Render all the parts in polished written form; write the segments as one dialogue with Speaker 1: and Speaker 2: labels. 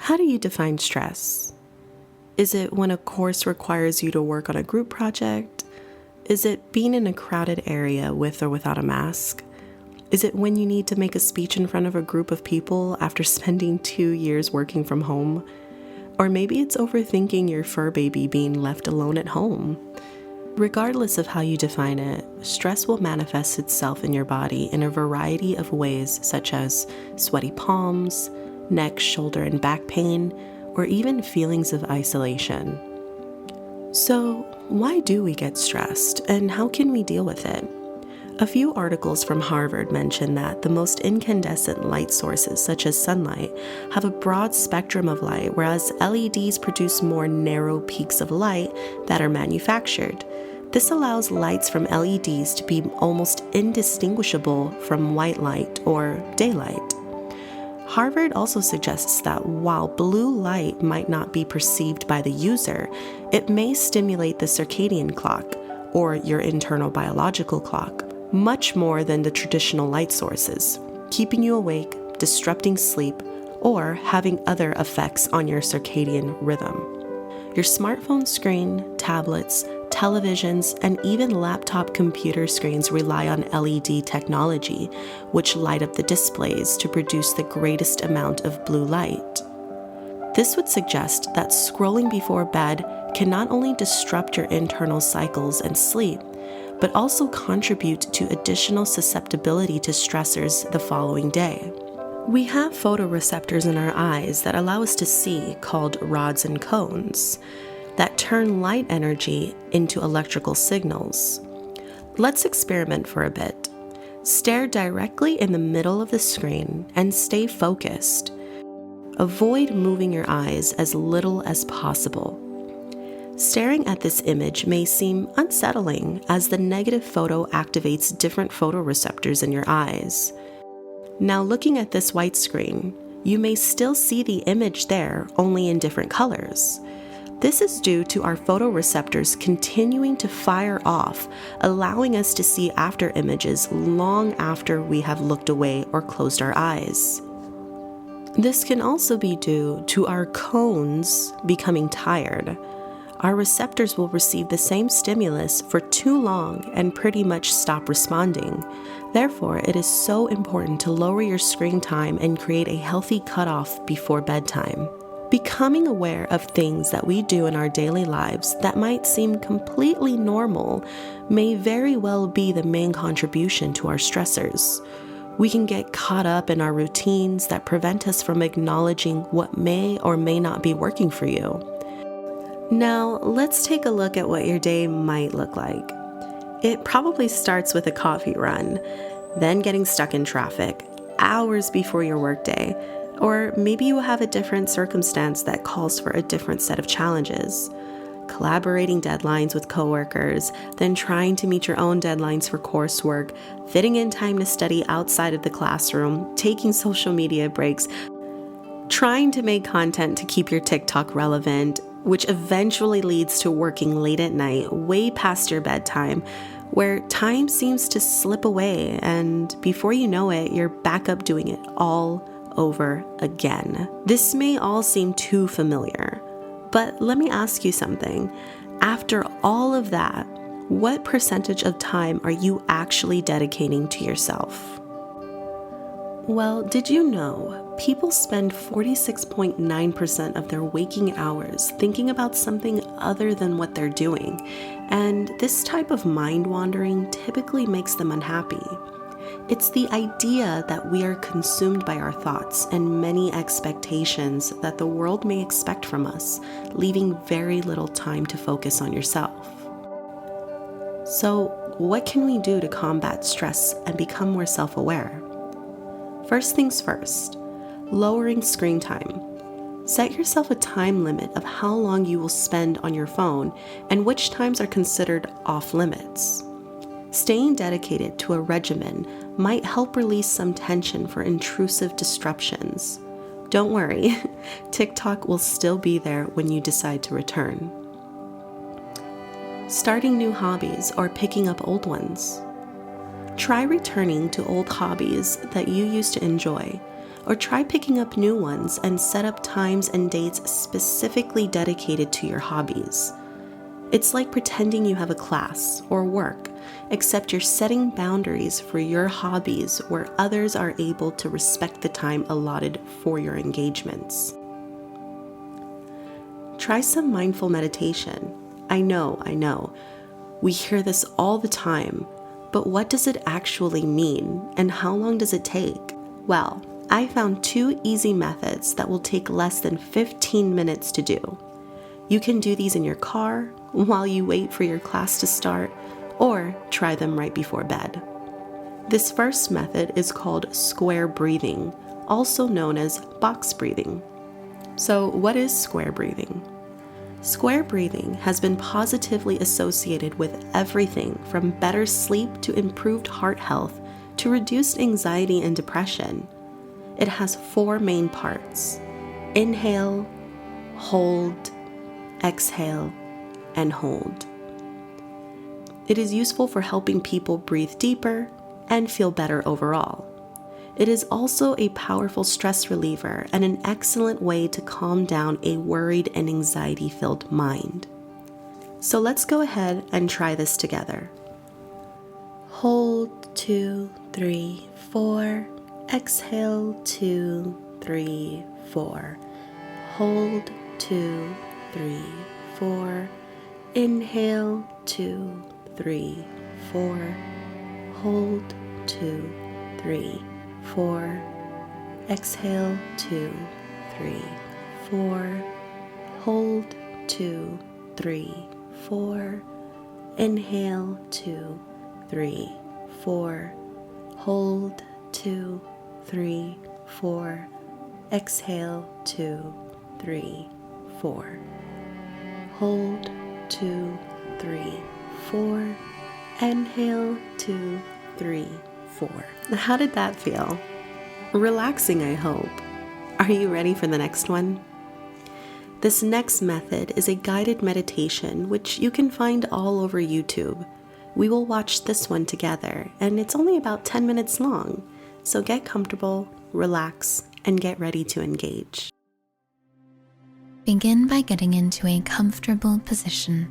Speaker 1: How do you define stress? Is it when a course requires you to work on a group project? Is it being in a crowded area with or without a mask? Is it when you need to make a speech in front of a group of people after spending 2 years working from home? Or maybe it's overthinking your fur baby being left alone at home. Regardless of how you define it, stress will manifest itself in your body in a variety of ways, such as sweaty palms, neck, shoulder, and back pain, or even feelings of isolation. So, why do we get stressed, and how can we deal with it? A few articles from Harvard mention that the most incandescent light sources, such as sunlight, have a broad spectrum of light, whereas LEDs produce more narrow peaks of light that are manufactured. This allows lights from LEDs to be almost indistinguishable from white light or daylight. Harvard also suggests that while blue light might not be perceived by the user, it may stimulate the circadian clock, or your internal biological clock, much more than the traditional light sources, keeping you awake, disrupting sleep, or having other effects on your circadian rhythm. Your smartphone screen, tablets, televisions, and even laptop computer screens rely on LED technology, which light up the displays to produce the greatest amount of blue light. This would suggest that scrolling before bed can not only disrupt your internal cycles and sleep, but also contribute to additional susceptibility to stressors the following day. We have photoreceptors in our eyes that allow us to see, called rods and cones, that turn light energy into electrical signals. Let's experiment for a bit. Stare directly in the middle of the screen and stay focused. Avoid moving your eyes as little as possible. Staring at this image may seem unsettling as the negative photo activates different photoreceptors in your eyes. Now looking at this white screen, you may still see the image there, only in different colors. This is due to our photoreceptors continuing to fire off, allowing us to see after images long after we have looked away or closed our eyes. This can also be due to our cones becoming tired. Our receptors will receive the same stimulus for too long and pretty much stop responding. Therefore, it is so important to lower your screen time and create a healthy cutoff before bedtime. Becoming aware of things that we do in our daily lives that might seem completely normal may very well be the main contribution to our stressors. We can get caught up in our routines that prevent us from acknowledging what may or may not be working for you. Now, let's take a look at what your day might look like. It probably starts with a coffee run, then getting stuck in traffic, hours before your workday. Or maybe you have a different circumstance that calls for a different set of challenges. Collaborating deadlines with coworkers, then trying to meet your own deadlines for coursework, fitting in time to study outside of the classroom, taking social media breaks, trying to make content to keep your TikTok relevant, which eventually leads to working late at night, way past your bedtime, where time seems to slip away, and before you know it, you're back up doing it all over again. This may all seem too familiar, but let me ask you something. After all of that, what percentage of time are you actually dedicating to yourself? Well, did you know people spend 46.9% of their waking hours thinking about something other than what they're doing, and this type of mind wandering typically makes them unhappy. It's the idea that we are consumed by our thoughts and many expectations that the world may expect from us, leaving very little time to focus on yourself. So, what can we do to combat stress and become more self-aware? First things first, lowering screen time. Set yourself a time limit of how long you will spend on your phone and which times are considered off limits. Staying dedicated to a regimen might help release some tension for intrusive disruptions. Don't worry, TikTok will still be there when you decide to return. Starting new hobbies or picking up old ones. Try returning to old hobbies that you used to enjoy. or try picking up new ones and set up times and dates specifically dedicated to your hobbies. It's like pretending you have a class or work, except you're setting boundaries for your hobbies where others are able to respect the time allotted for your engagements. Try some mindful meditation. I know. We hear this all the time, but what does it actually mean and how long does it take? Well, I found 2 easy methods that will take less than 15 minutes to do. You can do these in your car, while you wait for your class to start, or try them right before bed. This first method is called square breathing, also known as box breathing. So, what is square breathing? Square breathing has been positively associated with everything from better sleep to improved heart health to reduced anxiety and depression. It has 4 main parts: inhale, hold, exhale, and hold. It is useful for helping people breathe deeper and feel better overall. It is also a powerful stress reliever and an excellent way to calm down a worried and anxiety-filled mind. So let's go ahead and try this together. Hold 2, 3, 4. Exhale 2, 3, 4. Hold 2, 3, 4. Inhale 2, 3, 4. Hold 2, 3, 4. Exhale 2, 3, 4. Hold 2, 3, 4. Inhale 2, 3, 4. Hold 2, 3, 4. Exhale 2, 3, 4. Hold 2, 3, 4. Inhale 2, 3, 4. How did that feel? Relaxing, I hope. Are you ready for the next one? This next method is a guided meditation which you can find all over YouTube. We will watch this one together, and it's only about 10 minutes long. So get comfortable, relax, and get ready to engage.
Speaker 2: Begin by getting into a comfortable position,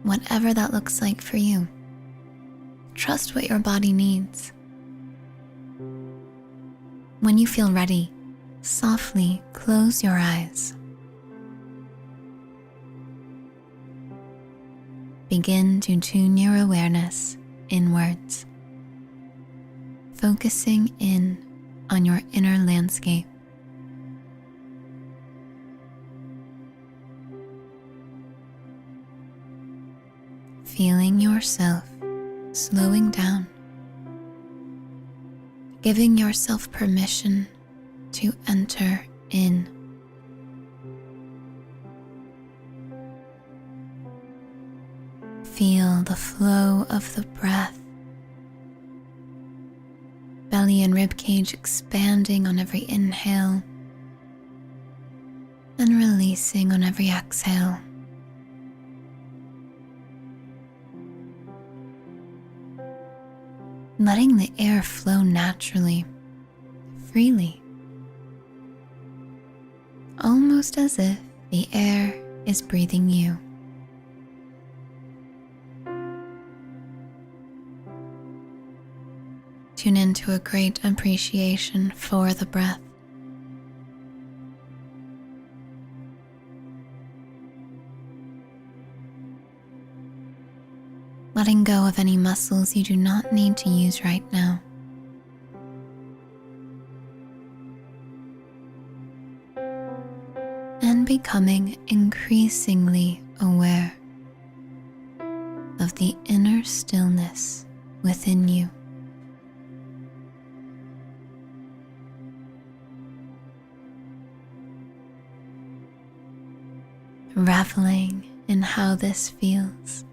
Speaker 2: whatever that looks like for you. Trust what your body needs. When you feel ready, softly close your eyes. Begin to tune your awareness inwards, focusing in on your inner landscape. Feeling yourself slowing down, giving yourself permission to enter in. Feel the flow of the breath, belly and ribcage expanding on every inhale and releasing on every exhale. Letting the air flow naturally, freely, almost as if the air is breathing you. Tune into a great appreciation for the breath. Letting go of any muscles you do not need to use right now. And becoming increasingly aware of the inner stillness within you. Reveling in how this feels.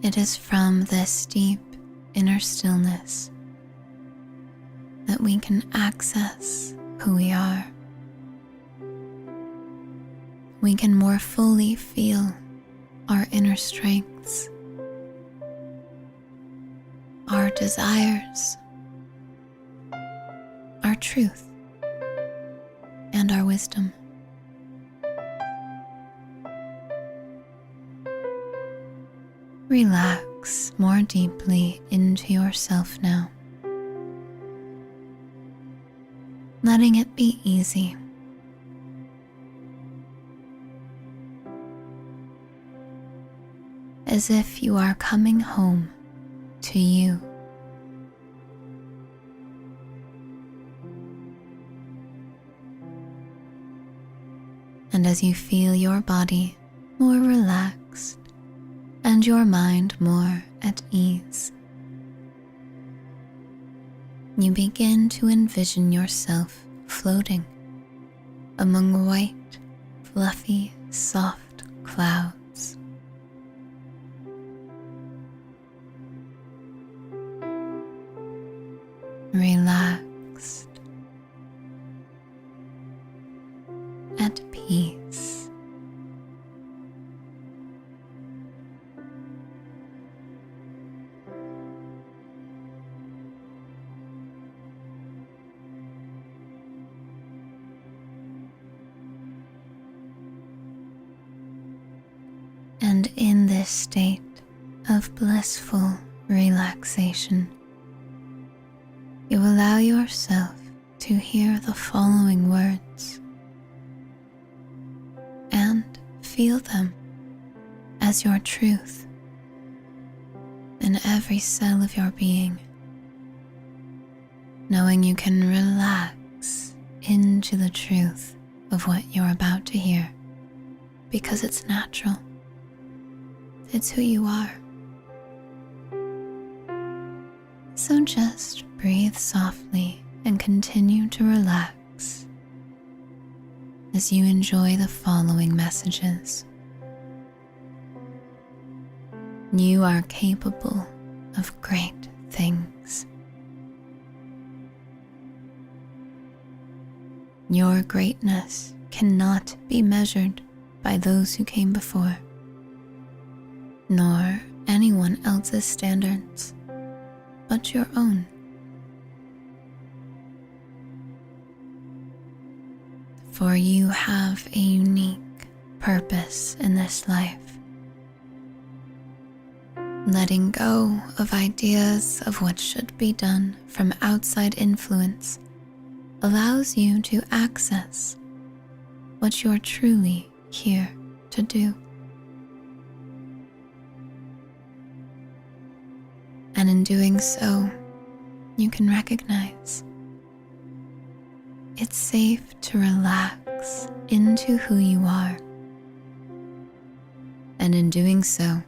Speaker 2: It is from this deep inner stillness that we can access who we are, we can more fully feel our inner strengths, our desires, our truth, and our wisdom. Relax more deeply into yourself now, letting it be easy. As if you are coming home to you. And as you feel your body more relaxed and your mind more at ease, you begin to envision yourself floating among white, fluffy, soft clouds. Relaxed, at peace. And in this state of blissful relaxation, you allow yourself to hear the following words and feel them as your truth in every cell of your being, knowing you can relax into the truth of what you're about to hear because it's natural. It's who you are. So just breathe softly and continue to relax as you enjoy the following messages. You are capable of great things. Your greatness cannot be measured by those who came before, nor anyone else's standards, but your own. For you have a unique purpose in this life. Letting go of ideas of what should be done from outside influence allows you to access what you're truly here to do. And in doing so, you can recognize it's safe to relax into who you are. And in doing so,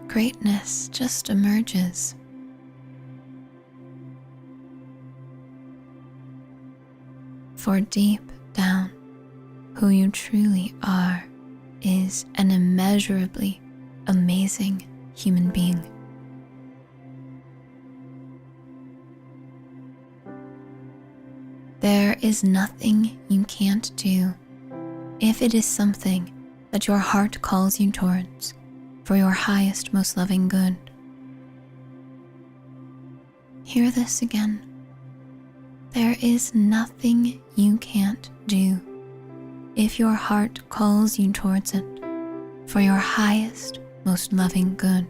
Speaker 2: greatness just emerges. For deep down, who you truly are is an immeasurably amazing human being. There is nothing you can't do if it is something that your heart calls you towards for your highest, most loving good. Hear this again. There is nothing you can't do if your heart calls you towards it for your highest, most loving good.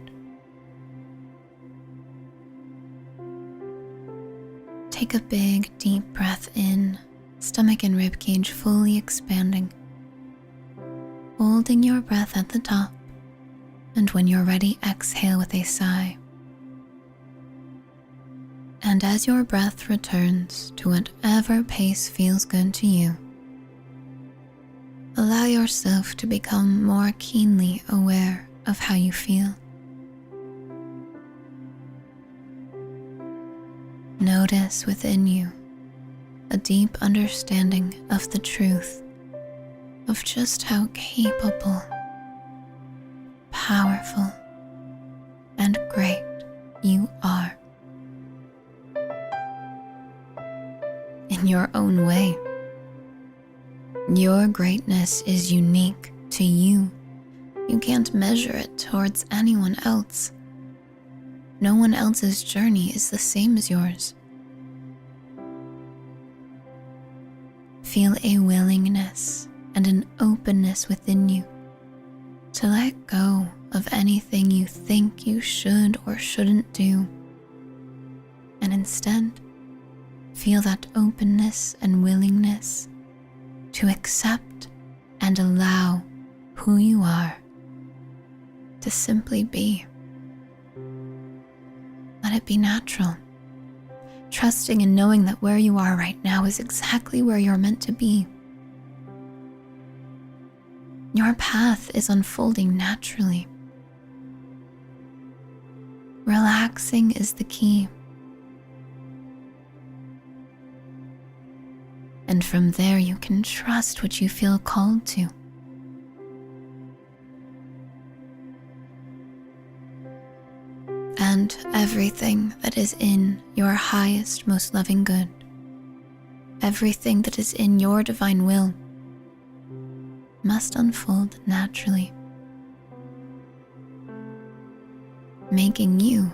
Speaker 2: Take a big, deep breath in, stomach and ribcage fully expanding, holding your breath at the top, and when you're ready, exhale with a sigh. And as your breath returns to whatever pace feels good to you, allow yourself to become more keenly aware of how you feel. Notice within you a deep understanding of the truth of just how capable, powerful, and great you are. In your own way. Your greatness is unique to you. You can't measure it towards anyone else. No one else's journey is the same as yours. Feel a willingness and an openness within you to let go of anything you think you should or shouldn't do, and instead feel that openness and willingness to accept and allow who you are to simply be. Let it be natural, trusting and knowing that where you are right now is exactly where you're meant to be. Your path is unfolding naturally. Relaxing is the key. And from there you can trust what you feel called to. And everything that is in your highest, most loving good, everything that is in your divine will, must unfold naturally, making you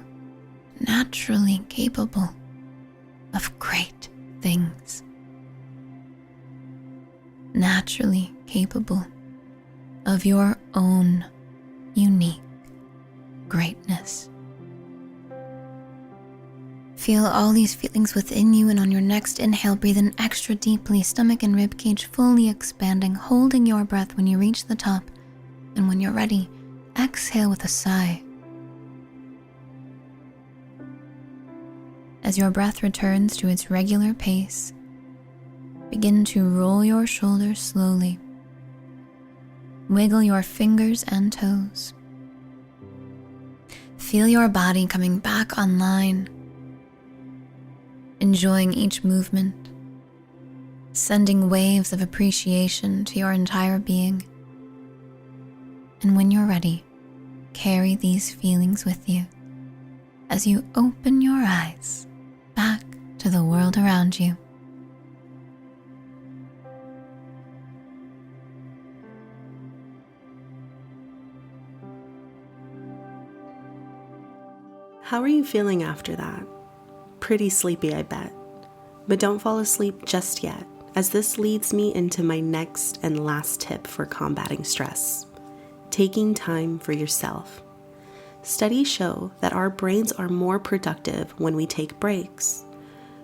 Speaker 2: naturally capable of great things, naturally capable of your own unique greatness. Feel all these feelings within you, and on your next inhale, breathe in extra deeply, stomach and ribcage fully expanding, holding your breath when you reach the top. And when you're ready, exhale with a sigh. As your breath returns to its regular pace, begin to roll your shoulders slowly. Wiggle your fingers and toes. Feel your body coming back online, enjoying each movement, sending waves of appreciation to your entire being. And when you're ready, carry these feelings with you as you open your eyes back to the world around you.
Speaker 1: How are you feeling after that? Pretty sleepy, I bet. But don't fall asleep just yet, as this leads me into my next and last tip for combating stress: taking time for yourself. Studies show that our brains are more productive when we take breaks.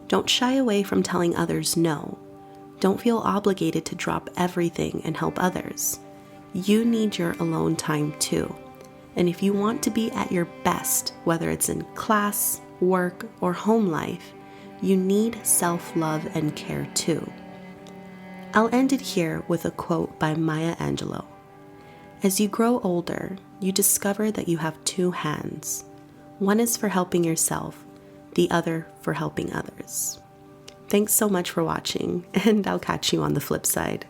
Speaker 1: Don't shy away from telling others no. Don't feel obligated to drop everything and help others. You need your alone time too. And if you want to be at your best, whether it's in class, work, or home life, you need self-love and care too. I'll end it here with a quote by Maya Angelou. As you grow older, you discover that you have two hands. One is for helping yourself, the other for helping others. Thanks so much for watching, and I'll catch you on the flip side.